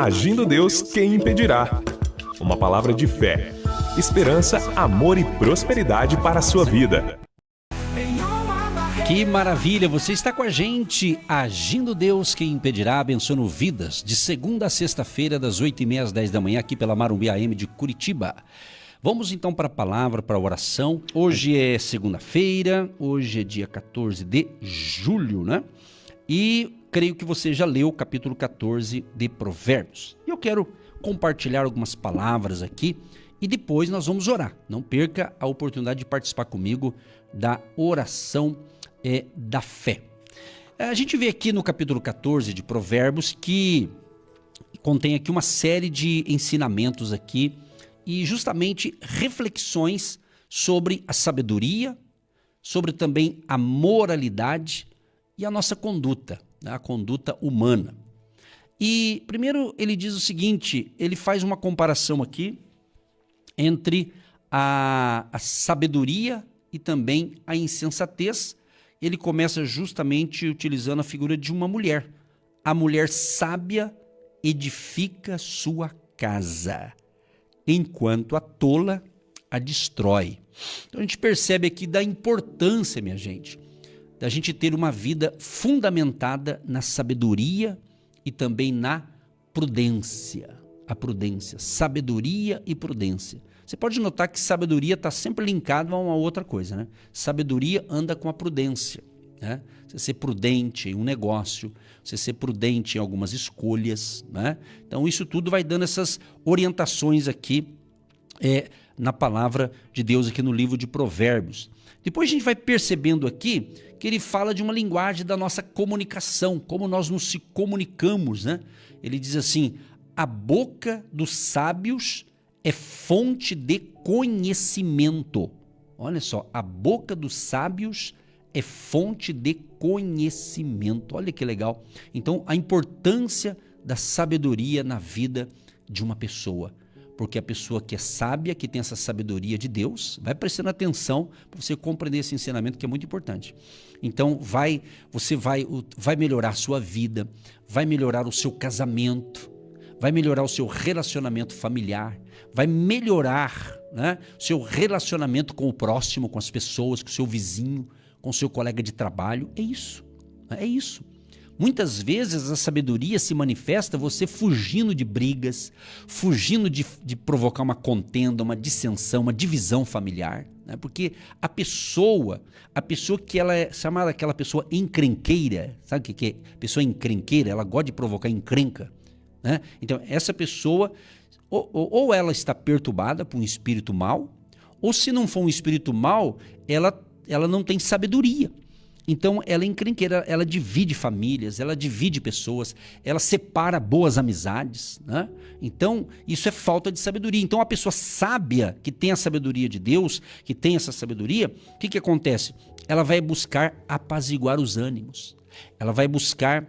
Agindo Deus, quem impedirá? Uma palavra de fé, esperança, amor e prosperidade para a sua vida. Que maravilha, você está com a gente, Agindo Deus, quem impedirá, abençoando vidas, de segunda a sexta-feira, das 8h30 às 10 da manhã, aqui pela Marumbi AM de Curitiba. Vamos então para a palavra, para a oração. Hoje é segunda-feira, hoje é dia 14 de julho, né? E creio que você já leu o capítulo 14 de Provérbios. E eu quero compartilhar algumas palavras aqui e depois nós vamos orar. Não perca a oportunidade de participar comigo da oração da fé. A gente vê aqui no capítulo 14 de Provérbios que contém aqui uma série de ensinamentos aqui e justamente reflexões sobre a sabedoria, sobre também a moralidade e a nossa conduta, né? A conduta humana. E primeiro ele diz o seguinte, ele faz uma comparação aqui entre a sabedoria e também a insensatez. Ele começa justamente utilizando a figura de uma mulher. A mulher sábia edifica sua casa, enquanto a tola a destrói. Então a gente percebe aqui da importância, minha gente, da gente ter uma vida fundamentada na sabedoria e também na prudência. A prudência, sabedoria e prudência. Você pode notar que sabedoria está sempre linkado a uma outra coisa, né? Sabedoria anda com a prudência, né? Você ser prudente em um negócio, você ser prudente em algumas escolhas, né? Então isso tudo vai dando essas orientações aqui na palavra de Deus aqui no livro de Provérbios. Depois a gente vai percebendo aqui que ele fala de uma linguagem da nossa comunicação, como nós nos comunicamos, né? Ele diz assim, a boca dos sábios é fonte de conhecimento. Olha só, a boca dos sábios é fonte de conhecimento. Olha que legal. Então, a importância da sabedoria na vida de uma pessoa. Porque a pessoa que é sábia, que tem essa sabedoria de Deus, vai prestando atenção para você compreender esse ensinamento que é muito importante. Então, você vai melhorar a sua vida, vai melhorar o seu casamento, vai melhorar o seu relacionamento familiar, vai melhorar, né, o seu relacionamento com o próximo, com as pessoas, com o seu vizinho, com o seu colega de trabalho. É isso, é isso. Muitas vezes a sabedoria se manifesta você fugindo de brigas, fugindo de provocar uma contenda, uma dissensão, uma divisão familiar, né? Porque a pessoa que ela é chamada aquela pessoa encrenqueira, sabe o que é? Pessoa encrenqueira, ela gosta de provocar encrenca, né? Então essa pessoa ou ela está perturbada por um espírito mau, ou se não for um espírito mau, ela não tem sabedoria. Então ela é encrenqueira, ela divide famílias, ela divide pessoas, ela separa boas amizades, né? Então isso é falta de sabedoria. Então a pessoa sábia, que tem a sabedoria de Deus, que tem essa sabedoria, o que acontece? Ela vai buscar apaziguar os ânimos, ela vai buscar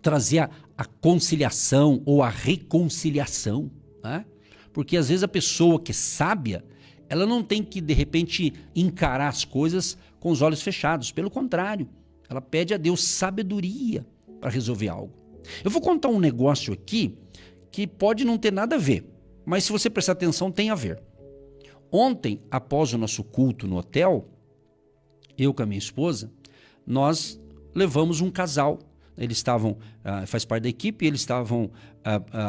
trazer a conciliação ou a reconciliação, né? Porque às vezes a pessoa que é sábia, ela não tem que de repente encarar as coisas com os olhos fechados. Pelo contrário, ela pede a Deus sabedoria para resolver algo. Eu vou contar um negócio aqui que pode não ter nada a ver, mas se você prestar atenção tem a ver. Ontem, após o nosso culto no hotel, eu com a minha esposa, nós levamos um casal. Eles estavam, faz parte da equipe, eles estavam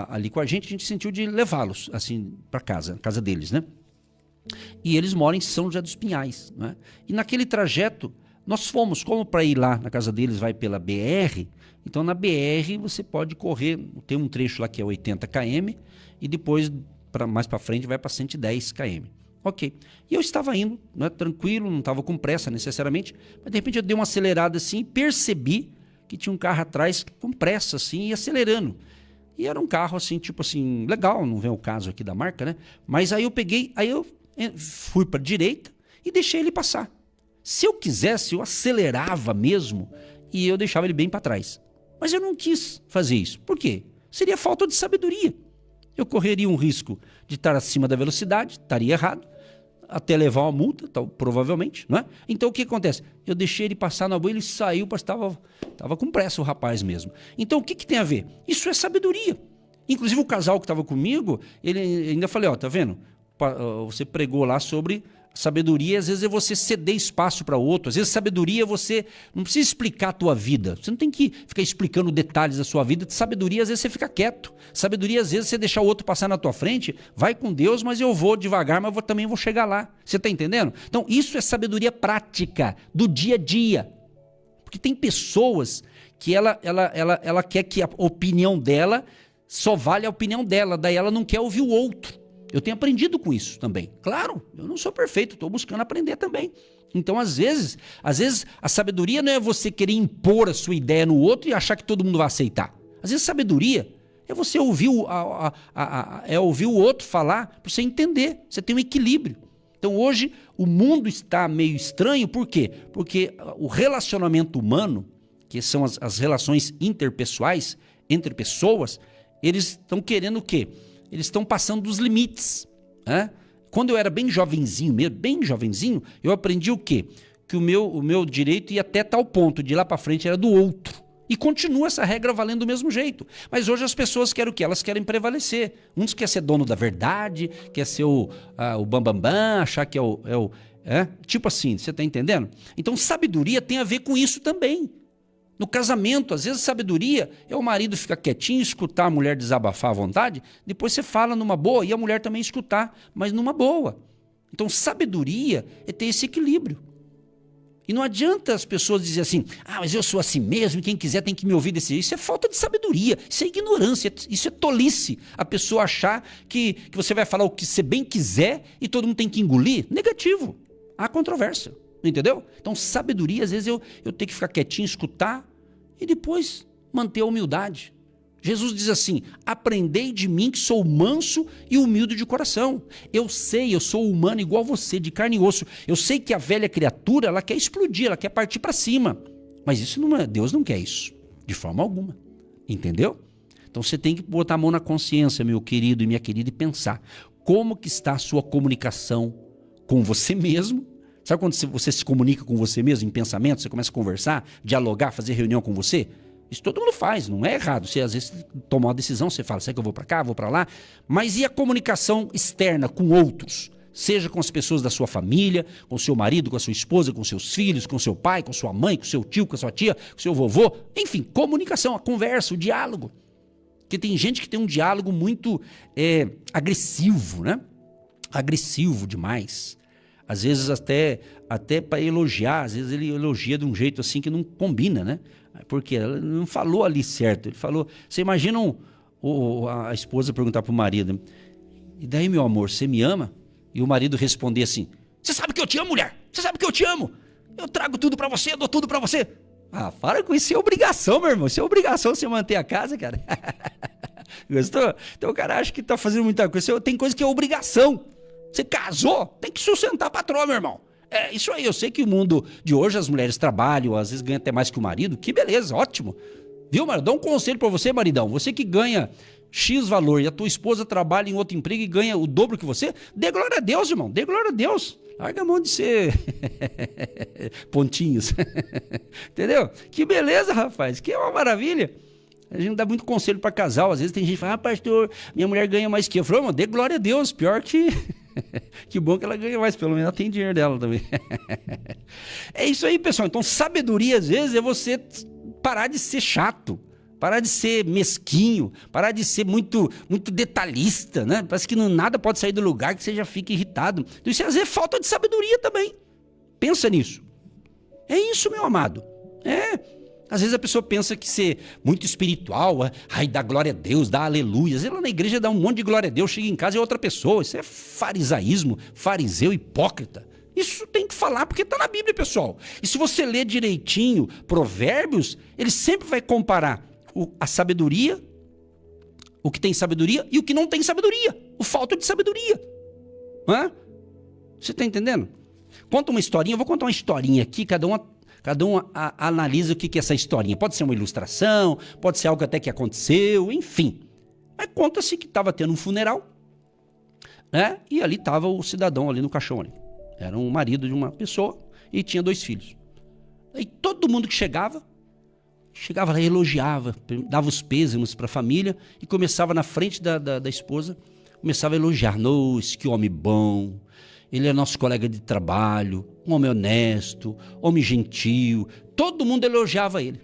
ali com a gente sentiu de levá-los assim para casa, casa deles, né? E eles moram em São José dos Pinhais, né? E naquele trajeto, nós fomos, como para ir lá na casa deles vai pela BR, então na BR você pode correr, tem um trecho lá que é 80 km e depois, mais para frente, vai para 110 km. Ok. E eu estava indo, né, tranquilo, não estava com pressa necessariamente, mas de repente eu dei uma acelerada assim e percebi que tinha um carro atrás com pressa assim e acelerando. E era um carro assim, tipo assim, legal, não vem o caso aqui da marca, né? Mas aí eu peguei, fui para a direita e deixei ele passar. Se eu quisesse, eu acelerava mesmo e eu deixava ele bem para trás. Mas eu não quis fazer isso. Por quê? Seria falta de sabedoria. Eu correria um risco de estar acima da velocidade, estaria errado, até levar uma multa, provavelmente, não é? Então o que acontece? Eu deixei ele passar na boa, ele saiu, mas estava com pressa o rapaz mesmo. Então o que tem a ver? Isso é sabedoria. Inclusive o casal que estava comigo, ele ainda falei, ó, tá vendo? Você pregou lá sobre sabedoria, às vezes é você ceder espaço para outro, às vezes sabedoria é você não precisa explicar a tua vida, você não tem que ficar explicando detalhes da sua vida, sabedoria às vezes você fica quieto, sabedoria às vezes você deixar o outro passar na tua frente, vai com Deus, mas eu vou devagar, mas também vou chegar lá, você está entendendo? Então isso é sabedoria prática, do dia a dia, porque tem pessoas que ela quer que a opinião dela só vale a opinião dela, daí ela não quer ouvir o outro. Eu tenho aprendido com isso também. Claro, eu não sou perfeito, estou buscando aprender também. Então, às vezes, a sabedoria não é você querer impor a sua ideia no outro e achar que todo mundo vai aceitar. Às vezes, sabedoria é você ouvir ouvir o outro falar para você entender. Você tem um equilíbrio. Então, hoje, o mundo está meio estranho. Por quê? Porque o relacionamento humano, que são as relações interpessoais, entre pessoas, eles estão querendo o quê? Eles estão passando dos limites. Né? Quando eu era bem jovenzinho mesmo, eu aprendi o quê? Que o meu direito ia até tal ponto, de lá para frente era do outro. E continua essa regra valendo do mesmo jeito. Mas hoje as pessoas querem o quê? Elas querem prevalecer. Uns querem ser dono da verdade, quer ser o bambambam, achar que tipo assim, você está entendendo? Então sabedoria tem a ver com isso também. No casamento, às vezes sabedoria é o marido ficar quietinho, escutar a mulher desabafar à vontade, depois você fala numa boa e a mulher também escutar, mas numa boa. Então sabedoria é ter esse equilíbrio. E não adianta as pessoas dizerem assim, mas eu sou assim mesmo, quem quiser tem que me ouvir desse jeito. Isso é falta de sabedoria, isso é ignorância, isso é tolice. A pessoa achar que você vai falar o que você bem quiser e todo mundo tem que engolir. Negativo, há controvérsia, entendeu? Então sabedoria, às vezes eu tenho que ficar quietinho, escutar, e depois manter a humildade. Jesus diz assim, aprendei de mim que sou manso e humilde de coração. Eu sou humano igual você, de carne e osso. Eu sei que a velha criatura, ela quer explodir, ela quer partir para cima. Mas isso não é, Deus não quer isso, de forma alguma. Entendeu? Então você tem que botar a mão na consciência, meu querido e minha querida, e pensar como que está a sua comunicação com você mesmo. Sabe quando você se comunica com você mesmo em pensamento, você começa a conversar, dialogar, fazer reunião com você? Isso todo mundo faz, não é errado. Você às vezes toma uma decisão, você fala, será que eu vou para cá, vou para lá? Mas e a comunicação externa com outros? Seja com as pessoas da sua família, com o seu marido, com a sua esposa, com seus filhos, com seu pai, com sua mãe, com seu tio, com a sua tia, com seu vovô. Enfim, comunicação, a conversa, o diálogo. Porque tem gente que tem um diálogo muito agressivo, né? Agressivo demais. Às vezes até para elogiar, às vezes ele elogia de um jeito assim que não combina, né? Porque ela não falou ali certo. Ele falou, você imagina a esposa perguntar para o marido, e daí, meu amor, você me ama? E o marido responder assim, você sabe que eu te amo, mulher? Você sabe que eu te amo? Eu trago tudo para você, eu dou tudo para você. Para com isso, isso é obrigação, meu irmão. Isso é obrigação você manter a casa, cara. Gostou? Então o cara acha que tá fazendo muita coisa. Tem coisa que é obrigação. Você casou, tem que sustentar a patroa, meu irmão. É isso aí, eu sei que o mundo de hoje as mulheres trabalham, às vezes ganham até mais que o marido. Que beleza, ótimo. Viu, marido? Dá um conselho pra você, maridão. Você que ganha X valor e a tua esposa trabalha em outro emprego e ganha o dobro que você, dê glória a Deus, irmão. Dê glória a Deus. Larga a mão de ser pontinhos. Entendeu? Que beleza, rapaz. Que é uma maravilha. A gente dá muito conselho pra casal. Às vezes tem gente que fala, pastor, minha mulher ganha mais que eu. Eu falo, mano, dê glória a Deus. Pior que... que bom que ela ganha mais, pelo menos ela tem dinheiro dela também. É isso aí, pessoal. Então, sabedoria, às vezes, é você parar de ser chato, parar de ser mesquinho, parar de ser muito detalhista, né? Parece que nada pode sair do lugar que você já fica irritado. Então, isso às vezes é falta de sabedoria também. Pensa nisso. É isso, meu amado. Às vezes a pessoa pensa que ser muito espiritual, dá glória a Deus, dá aleluia. Às vezes ela na igreja dá um monte de glória a Deus, chega em casa e é outra pessoa. Isso é farisaísmo, fariseu, hipócrita. Isso tem que falar porque está na Bíblia, pessoal. E se você ler direitinho Provérbios, ele sempre vai comparar a sabedoria, o que tem sabedoria e o que não tem sabedoria. O falta de sabedoria. Você está entendendo? Conta uma historinha, eu vou contar uma historinha aqui, cada um analisa o que é essa historinha. Pode ser uma ilustração, pode ser algo até que aconteceu, enfim. Mas conta-se que estava tendo um funeral, né? E ali estava o cidadão ali no caixão. Ali. Era um marido de uma pessoa e tinha 2 filhos. E todo mundo que chegava, Chegava lá e elogiava, dava os pêsames para a família e começava na frente da esposa, começava a elogiar. Nossa, que homem bom, ele é nosso colega de trabalho, um homem honesto, homem gentil. Todo mundo elogiava ele.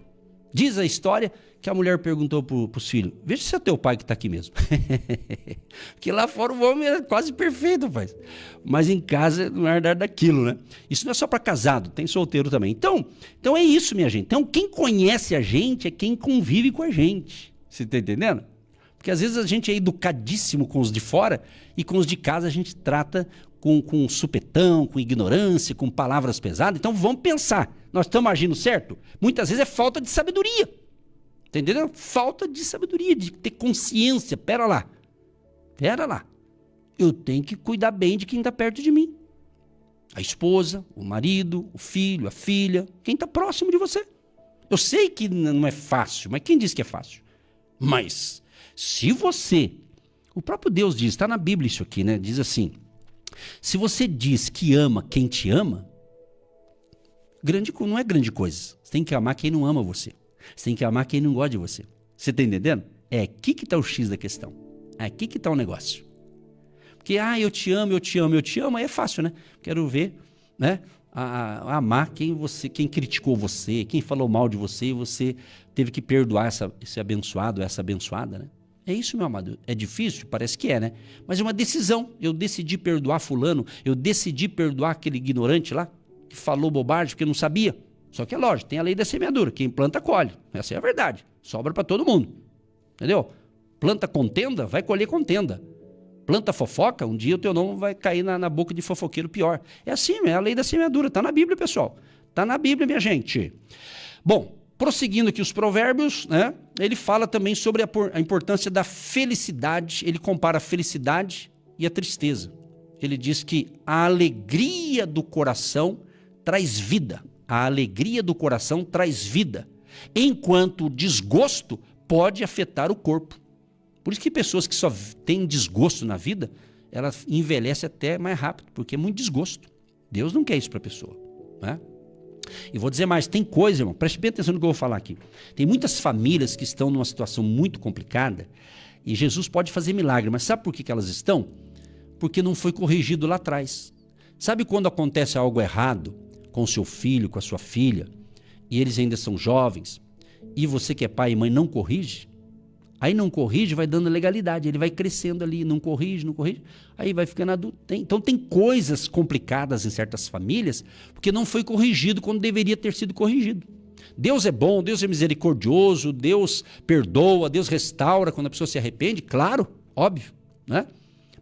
Diz a história que a mulher perguntou para os filhos, veja se é teu pai que está aqui mesmo. Porque lá fora o homem era quase perfeito, pai. Mas em casa não era daquilo, né? Isso não é só para casado, tem solteiro também. Então é isso, minha gente. Então quem conhece a gente é quem convive com a gente. Você está entendendo? Porque às vezes a gente é educadíssimo com os de fora e com os de casa a gente trata com supetão, com ignorância, com palavras pesadas. Então vamos pensar, nós estamos agindo certo? Muitas vezes é falta de sabedoria. Entendeu? Falta de sabedoria, de ter consciência. Pera lá. Eu tenho que cuidar bem de quem está perto de mim. A esposa, o marido, o filho, a filha, quem está próximo de você. Eu sei que não é fácil, mas quem disse que é fácil? Mas se você... O próprio Deus diz, está na Bíblia isso aqui, né? Diz assim, se você diz que ama quem te ama, não é grande coisa. Você tem que amar quem não ama você. Você tem que amar quem não gosta de você. Você está entendendo? É aqui que está o X da questão. É aqui que está o negócio. Porque, eu te amo, aí é fácil, né? Quero ver, né? Amar quem criticou você, quem falou mal de você, e você teve que perdoar esse abençoado, essa abençoada, né? É isso, meu amado. É difícil? Parece que é, né? Mas é uma decisão. Eu decidi perdoar fulano, eu decidi perdoar aquele ignorante lá, que falou bobagem porque não sabia. Só que é lógico, tem a lei da semeadura. Quem planta, colhe. Essa é a verdade. Sobra para todo mundo. Entendeu? Planta contenda, vai colher contenda. Planta fofoca, um dia o teu nome vai cair na boca de fofoqueiro pior. É assim, é a lei da semeadura. Está na Bíblia, pessoal. Está na Bíblia, minha gente. Bom, prosseguindo aqui os provérbios, né? Ele fala também sobre a importância da felicidade. Ele compara a felicidade e a tristeza. Ele diz que a alegria do coração traz vida. A alegria do coração traz vida, enquanto o desgosto pode afetar o corpo. Por isso que pessoas que só têm desgosto na vida, elas envelhecem até mais rápido, porque é muito desgosto. Deus não quer isso para a pessoa, né? E vou dizer mais, tem coisa, irmão, preste bem atenção no que eu vou falar aqui. Tem muitas famílias que estão numa situação muito complicada e Jesus pode fazer milagre, mas sabe por que elas estão? Porque não foi corrigido lá atrás. Sabe quando acontece algo errado com o seu filho, com a sua filha, e eles ainda são jovens, e você que é pai e mãe não corrige? Aí não corrige, vai dando legalidade, ele vai crescendo ali, não corrige, aí vai ficando adulto. Então tem coisas complicadas em certas famílias, porque não foi corrigido quando deveria ter sido corrigido. Deus é bom, Deus é misericordioso, Deus perdoa, Deus restaura quando a pessoa se arrepende, claro, óbvio, né?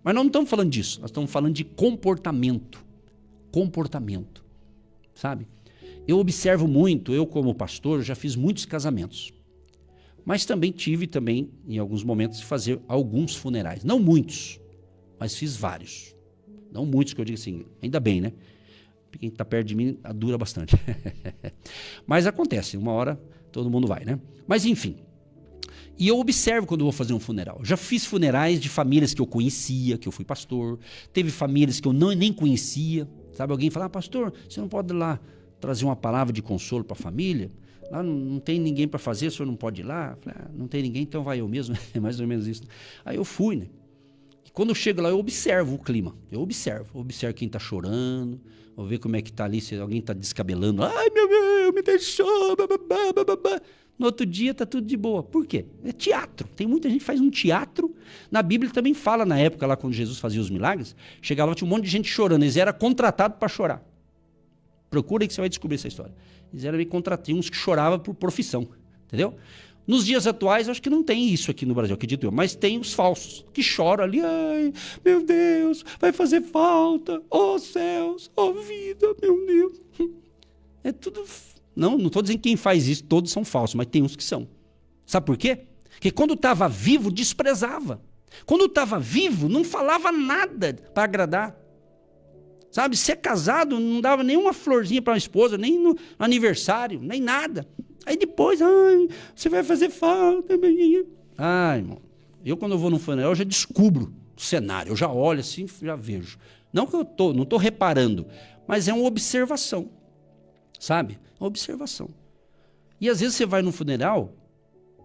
Mas nós não estamos falando disso, nós estamos falando de comportamento, sabe? Eu observo muito, eu como pastor, já fiz muitos casamentos. Mas também tive, em alguns momentos, de fazer alguns funerais. Não muitos, mas fiz vários. Não muitos, que eu digo assim, ainda bem, né? Quem está perto de mim dura bastante. Mas acontece, uma hora todo mundo vai, né? Mas enfim. E eu observo quando eu vou fazer um funeral. Já fiz funerais de famílias que eu conhecia, que eu fui pastor. Teve famílias que eu nem conhecia. Sabe, alguém fala, pastor, você não pode ir lá trazer uma palavra de consolo para a família? Lá não tem ninguém para fazer, o senhor não pode ir lá? Falei, não tem ninguém, então vai eu mesmo. É mais ou menos isso. Aí eu fui, né? E quando eu chego lá, eu observo o clima. Eu observo quem está chorando, vou ver como é que está ali, se alguém está descabelando. Ai, meu Deus, me deixou. Bababá. No outro dia está tudo de boa. Por quê? É teatro. Tem muita gente que faz um teatro. Na Bíblia também fala, na época lá quando Jesus fazia os milagres, chegava lá, tinha um monte de gente chorando. Eles eram contratados para chorar. Procura aí que você vai descobrir essa história. Eles eram meio contratados, uns que choravam por profissão, entendeu? Nos dias atuais, acho que não tem isso aqui no Brasil, acredito eu, mas tem os falsos, que choram ali, ai, meu Deus, vai fazer falta, oh céus, oh vida, meu Deus. É tudo... Não estou dizendo que quem faz isso, todos são falsos, mas tem uns que são. Sabe por quê? Porque quando estava vivo, desprezava. Quando estava vivo, não falava nada para agradar. Sabe, ser casado não dava nenhuma florzinha para uma esposa, nem no aniversário, nem nada. Aí depois, ai, você vai fazer falta. Ai, irmão, eu quando eu vou no funeral, eu já descubro o cenário, eu já olho assim, já vejo. Não que não estou reparando, mas é uma observação, sabe? Uma observação. E às vezes você vai no funeral,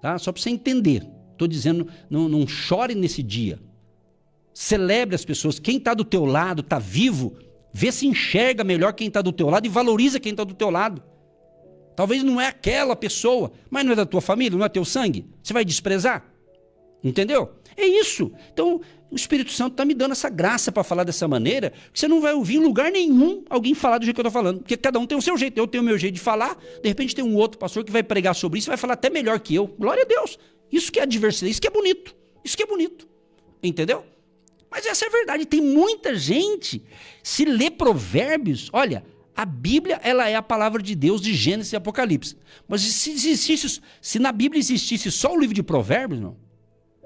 tá? Só para você entender. Estou dizendo, não chore nesse dia. Celebre as pessoas. Quem está do teu lado, está vivo, vê se enxerga melhor quem está do teu lado e valoriza quem está do teu lado. Talvez não é aquela pessoa, mas não é da tua família, não é teu sangue. Você vai desprezar? Entendeu? É isso. Então, o Espírito Santo está me dando essa graça para falar dessa maneira, que você não vai ouvir em lugar nenhum alguém falar do jeito que eu estou falando. Porque cada um tem o seu jeito. Eu tenho o meu jeito de falar, de repente tem um outro pastor que vai pregar sobre isso e vai falar até melhor que eu. Glória a Deus. Isso que é a diversidade, isso que é bonito. Isso que é bonito. Entendeu? Mas essa é a verdade. Tem muita gente, se lê Provérbios, olha, a Bíblia, ela é a palavra de Deus de Gênesis e Apocalipse. Mas se na Bíblia existisse só o livro de Provérbios, não,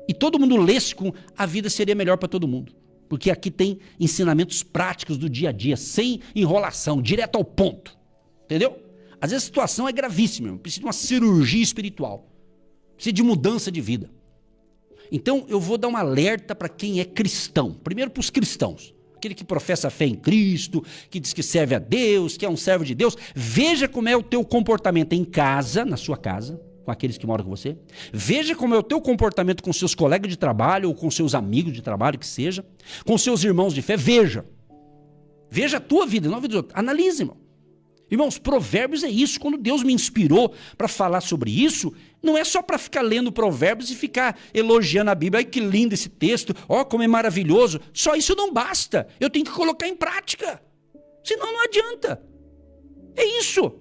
e todo mundo lesse, a vida seria melhor para todo mundo. Porque aqui tem ensinamentos práticos do dia a dia, sem enrolação, direto ao ponto. Entendeu? Às vezes a situação é gravíssima, precisa de uma cirurgia espiritual. Precisa de mudança de vida. Então eu vou dar um alerta para quem é cristão. Primeiro para os cristãos. Aquele que professa a fé em Cristo, que diz que serve a Deus, que é um servo de Deus. Veja como é o teu comportamento em casa, na sua casa, com aqueles que moram com você. Veja como é o teu comportamento com seus colegas de trabalho ou com seus amigos de trabalho, que seja. Com seus irmãos de fé. Veja. Veja a tua vida, não a vida dos outros. Analise, irmão. Irmãos, Provérbios é isso. Quando Deus me inspirou para falar sobre isso, não é só para ficar lendo Provérbios e ficar elogiando a Bíblia. Ai, que lindo esse texto. Ó, como é maravilhoso. Só isso não basta. Eu tenho que colocar em prática. Senão não adianta. É isso.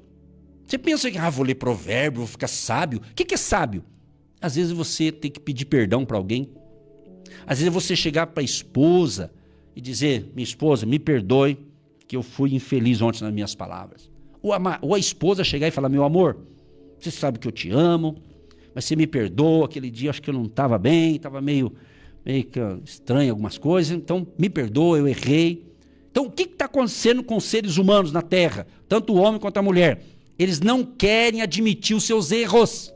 Você pensa que, vou ler Provérbio, vou ficar sábio. O que é sábio? Às vezes você tem que pedir perdão para alguém. Às vezes você chegar para a esposa e dizer, minha esposa, me perdoe que eu fui infeliz ontem nas minhas palavras. Ou a esposa chegar e falar, meu amor, você sabe que eu te amo, mas você me perdoa, aquele dia acho que eu não estava bem, estava meio estranho algumas coisas, então me perdoa, eu errei. Então o que está acontecendo com os seres humanos na Terra, tanto o homem quanto a mulher? Eles não querem admitir os seus erros.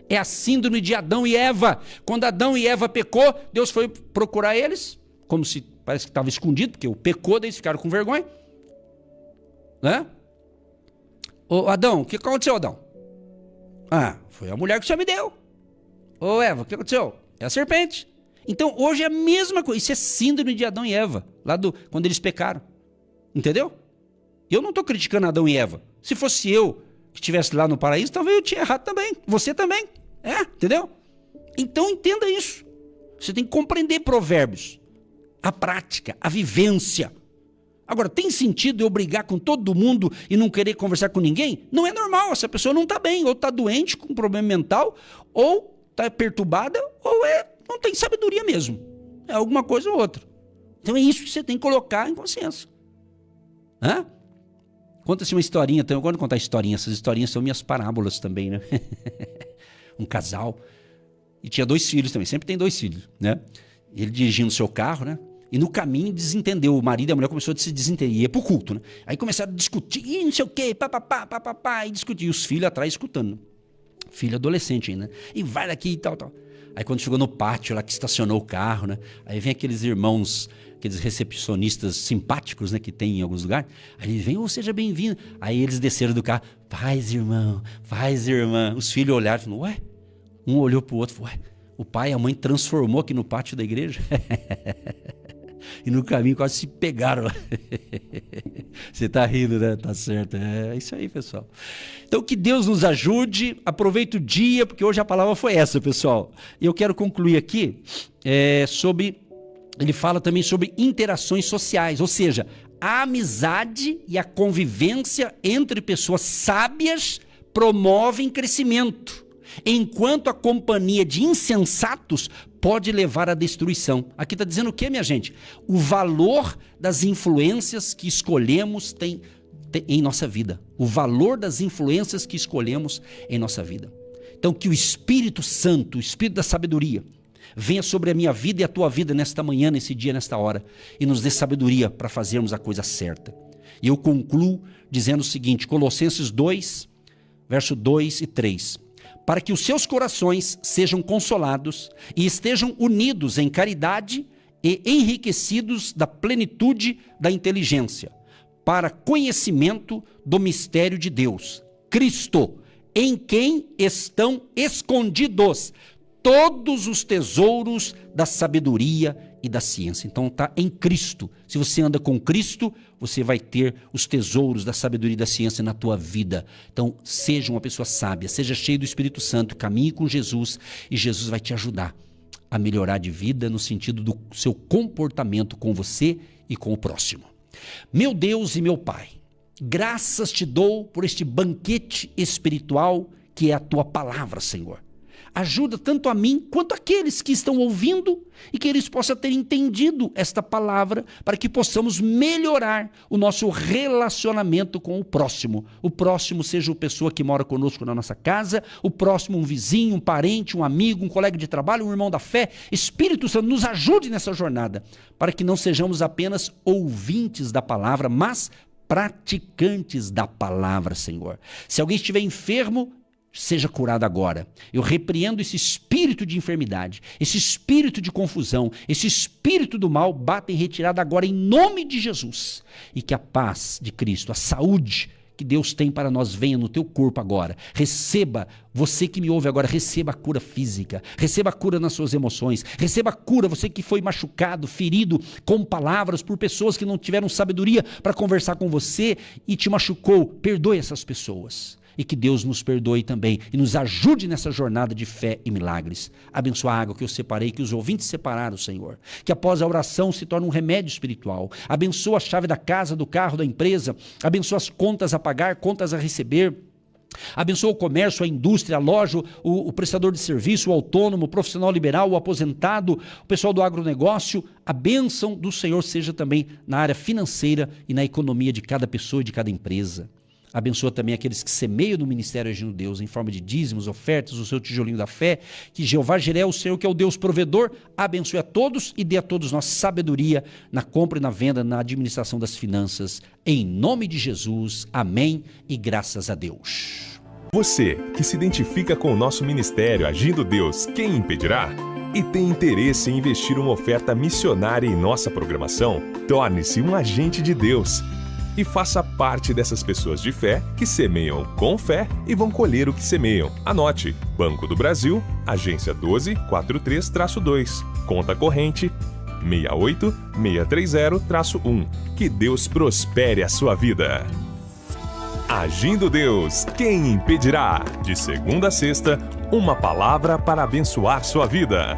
É a síndrome de Adão e Eva. Quando Adão e Eva pecou, Deus foi procurar eles, como se parece que estava escondido, porque o pecou, daí eles ficaram com vergonha. Né? Ô Adão, o que aconteceu, Adão? Foi a mulher que o Senhor me deu. Ô Eva, o que aconteceu? É a serpente. Então hoje é a mesma coisa. Isso é síndrome de Adão e Eva, quando eles pecaram. Entendeu? Eu não estou criticando Adão e Eva. Se fosse eu que estivesse lá no paraíso, talvez eu tinha errado também. Você também. Entendeu? Então entenda isso. Você tem que compreender Provérbios. A prática, a vivência. Agora, tem sentido eu brigar com todo mundo e não querer conversar com ninguém? Não é normal, essa pessoa não está bem, ou está doente com um problema mental, ou está perturbada, ou não tem sabedoria mesmo. É alguma coisa ou outra. Então é isso que você tem que colocar em consciência. Conta-se uma historinha, eu gosto de contar historinha, essas historinhas são minhas parábolas também, né? Um casal, e tinha 2 filhos também, sempre tem 2 filhos, né? Ele dirigindo o seu carro, né? E no caminho desentendeu, o marido e a mulher começaram a se desentender, ia pro culto, né? Aí começaram a discutir, não sei o quê, papapá, e discutir, e os filhos atrás escutando. Filho adolescente ainda, né? E vai daqui e tal. Aí quando chegou no pátio lá que estacionou o carro, né? Aí vem aqueles irmãos, aqueles recepcionistas simpáticos, né? Que tem em alguns lugares. Aí eles vêm, seja bem-vindo. Aí eles desceram do carro, paz, irmão, paz, irmã. Os filhos olharam e falaram, ué? Um olhou pro outro, falou, ué, o pai e a mãe transformou aqui no pátio da igreja? E no caminho quase se pegaram. Você tá rindo, né? Tá certo. É isso aí, pessoal. Então que Deus nos ajude. Aproveite o dia, porque hoje a palavra foi essa, pessoal. E eu quero concluir aqui ele fala também sobre interações sociais, ou seja, a amizade e a convivência entre pessoas sábias promovem crescimento, enquanto a companhia de insensatos pode levar à destruição. Aqui está dizendo o que, minha gente? O valor das influências que escolhemos tem em nossa vida. O valor das influências que escolhemos em nossa vida. Então que o Espírito Santo, o Espírito da sabedoria, venha sobre a minha vida e a tua vida nesta manhã, nesse dia, nesta hora, e nos dê sabedoria para fazermos a coisa certa. E eu concluo dizendo o seguinte, Colossenses 2, verso 2 e 3. Para que os seus corações sejam consolados e estejam unidos em caridade e enriquecidos da plenitude da inteligência, para conhecimento do mistério de Deus, Cristo, em quem estão escondidos todos os tesouros da sabedoria e da ciência. Então está em Cristo. Se você anda com Cristo, você vai ter os tesouros da sabedoria e da ciência na tua vida. Então seja uma pessoa sábia, seja cheio do Espírito Santo, caminhe com Jesus e Jesus vai te ajudar a melhorar de vida no sentido do seu comportamento com você e com o próximo. Meu Deus e meu Pai, graças te dou por este banquete espiritual que é a tua palavra, Senhor. Ajuda tanto a mim quanto aqueles que estão ouvindo e que eles possam ter entendido esta palavra para que possamos melhorar o nosso relacionamento com o próximo. O próximo seja a pessoa que mora conosco na nossa casa, o próximo um vizinho, um parente, um amigo, um colega de trabalho, um irmão da fé. Espírito Santo, nos ajude nessa jornada para que não sejamos apenas ouvintes da palavra, mas praticantes da palavra, Senhor. Se alguém estiver enfermo, seja curado agora. Eu repreendo esse espírito de enfermidade, esse espírito de confusão, esse espírito do mal, bata em retirada agora em nome de Jesus. E que a paz de Cristo, a saúde que Deus tem para nós venha no teu corpo agora. Receba, você que me ouve agora, receba a cura física, receba a cura nas suas emoções, receba a cura, você que foi machucado, ferido com palavras por pessoas que não tiveram sabedoria para conversar com você e te machucou. Perdoe essas pessoas. E que Deus nos perdoe também e nos ajude nessa jornada de fé e milagres. Abençoa a água que eu separei, que os ouvintes separaram, Senhor. Que após a oração se torne um remédio espiritual. Abençoa a chave da casa, do carro, da empresa. Abençoa as contas a pagar, contas a receber. Abençoa o comércio, a indústria, a loja, o prestador de serviço, o autônomo, o profissional liberal, o aposentado, o pessoal do agronegócio. A bênção do Senhor seja também na área financeira e na economia de cada pessoa e de cada empresa. Abençoa também aqueles que semeiam no ministério Agindo Deus em forma de dízimos, ofertas, o seu tijolinho da fé. Que Jeová Jiré, o Senhor que é o Deus provedor, abençoe a todos e dê a todos nós sabedoria na compra e na venda, na administração das finanças. Em nome de Jesus, amém e graças a Deus. Você que se identifica com o nosso ministério Agindo Deus, quem impedirá? E tem interesse em investir uma oferta missionária em nossa programação? Torne-se um agente de Deus e faça parte dessas pessoas de fé que semeiam com fé e vão colher o que semeiam. Anote: Banco do Brasil, agência 12432-2, conta corrente 68630-1. Que Deus prospere a sua vida. Agindo Deus, quem impedirá? De segunda a sexta, uma palavra para abençoar sua vida.